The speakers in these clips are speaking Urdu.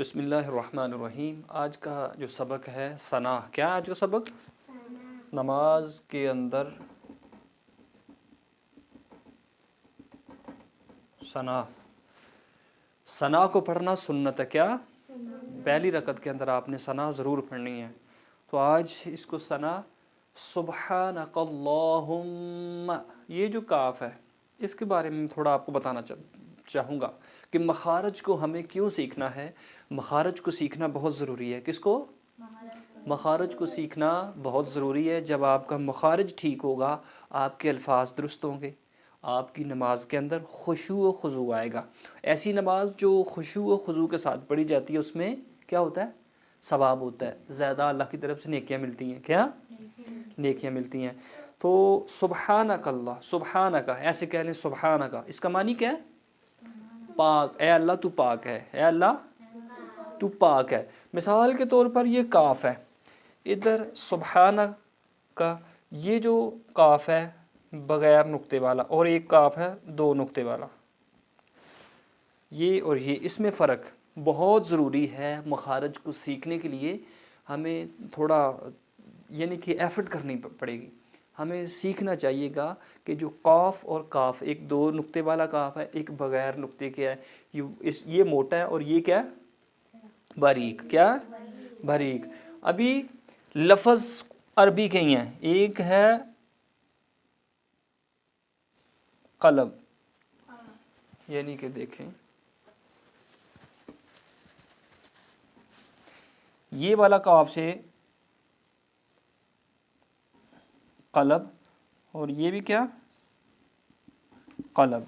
بسم اللہ الرحمن الرحیم۔ آج کا جو سبق ہے ثنا، کیا آج کا سبق؟ نماز کے اندر ثنا کو پڑھنا سنت ہے۔ کیا؟ پہلی رکعت کے اندر آپ نے ثنا ضرور پڑھنی ہے۔ تو آج اس کو ثنا سبحانک اللہم، یہ جو کاف ہے اس کے بارے میں تھوڑا آپ کو بتانا چاہوں گا کہ مخارج کو ہمیں کیوں سیکھنا ہے۔ مخارج کو سیکھنا بہت ضروری ہے۔ کس کو؟ مخارج کو سیکھنا بہت ضروری ہے۔ جب آپ کا مخارج ٹھیک ہوگا، آپ کے الفاظ درست ہوں گے، آپ کی نماز کے اندر خشوع و خضوع آئے گا۔ ایسی نماز جو خشوع و خضوع کے ساتھ پڑھی جاتی ہے اس میں کیا ہوتا ہے؟ ثواب ہوتا ہے، زیادہ اللہ کی طرف سے نیکیاں ملتی ہیں۔ کیا؟ نیکیاں ملتی ہیں۔ تو سبحانک اللہ، سبحانک ایسے کہہ لیں، سبحانک اس کا معنی کیا ہے؟ پاک، اے اللہ تو پاک ہے، اے اللہ تو پاک ہے۔ مثال کے طور پر یہ کاف ہے، ادھر سبحانک کا یہ جو کاف ہے بغیر نقطے والا، اور ایک کاف ہے دو نقطے والا، یہ اور یہ، اس میں فرق بہت ضروری ہے۔ مخارج کو سیکھنے کے لیے ہمیں تھوڑا یعنی کہ ایفرٹ کرنی پڑے گی۔ ہمیں سیکھنا چاہیے گا کہ جو قاف اور کاف، ایک دو نقطے والا کاف ہے، ایک بغیر نقطے کے ہے، یہ موٹا ہے اور یہ کیا ہے؟ باریک۔ کیا؟ باریک۔ ابھی لفظ عربی کے ہی ہیں، ایک ہے قلب، یعنی کہ دیکھیں یہ والا کاف سے قلب، اور یہ بھی کیا؟ قلب۔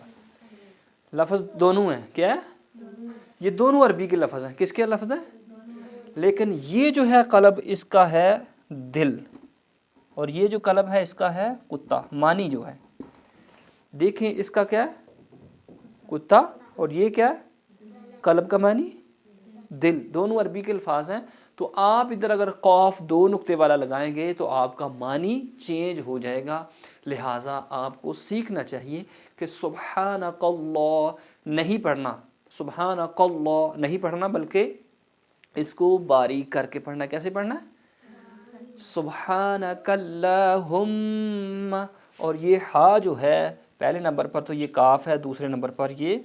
لفظ دونوں ہیں۔ کیا ہے؟ یہ دونوں عربی کے لفظ ہیں۔ کس کے لفظ ہیں؟ لیکن یہ جو ہے قلب، اس کا ہے دل، اور یہ جو قلب ہے اس کا ہے کتا۔ معنی جو ہے دیکھیں، اس کا کیا ہے؟ کتا، اور یہ کیا ہے؟ قلب کا معنی دل۔ دونوں عربی کے الفاظ ہیں۔ تو آپ ادھر اگر قاف دو نقطے والا لگائیں گے تو آپ کا معنی چینج ہو جائے گا۔ لہٰذا آپ کو سیکھنا چاہیے کہ سبحانک اللہ نہیں پڑھنا، سبحانک اللہ نہیں پڑھنا، بلکہ اس کو باریک کر کے پڑھنا۔ کیسے پڑھنا ہے؟ سبحانک اللہم، اور یہ ہا جو ہے پہلے نمبر پر تو یہ کاف ہے، دوسرے نمبر پر یہ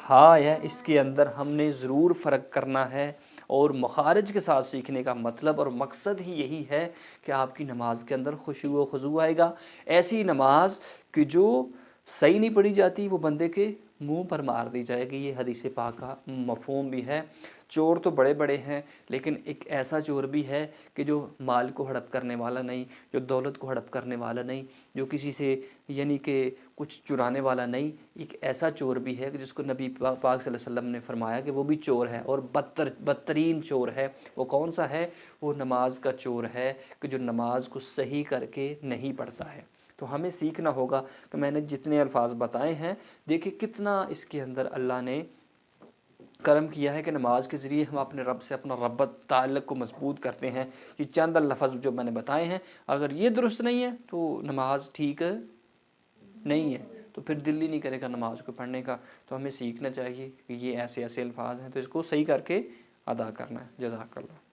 ہا ہے۔ اس کے اندر ہم نے ضرور فرق کرنا ہے، اور مخارج کے ساتھ سیکھنے کا مطلب اور مقصد ہی یہی ہے کہ آپ کی نماز کے اندر خشوع و خضوع آئے گا۔ ایسی نماز کہ جو صحیح نہیں پڑھی جاتی وہ بندے کے منہ پر مار دی جائے گی۔ یہ حدیث پاک کا مفہوم بھی ہے۔ چور تو بڑے بڑے ہیں، لیکن ایک ایسا چور بھی ہے کہ جو مال کو ہڑپ کرنے والا نہیں، جو دولت کو ہڑپ کرنے والا نہیں، جو کسی سے یعنی کہ کچھ چرانے والا نہیں۔ ایک ایسا چور بھی ہے کہ جس کو نبی پاک صلی اللہ علیہ وسلم نے فرمایا کہ وہ بھی چور ہے، اور بدترین چور ہے۔ وہ کون سا ہے؟ وہ نماز کا چور ہے کہ جو نماز کو صحیح کر کے نہیں پڑھتا ہے۔ تو ہمیں سیکھنا ہوگا کہ میں نے جتنے الفاظ بتائے ہیں، دیکھیں کتنا اس کے اندر اللہ نے کرم کیا ہے کہ نماز کے ذریعے ہم اپنے رب سے اپنا ربط تعلق کو مضبوط کرتے ہیں۔ یہ چند لفظ جو میں نے بتائے ہیں، اگر یہ درست نہیں ہے تو نماز ٹھیک نہیں ہے، تو پھر دل ہی نہیں کرے گا نماز کو پڑھنے کا۔ تو ہمیں سیکھنا چاہیے کہ یہ ایسے ایسے الفاظ ہیں، تو اس کو صحیح کر کے ادا کرنا ہے۔ جزاک اللہ۔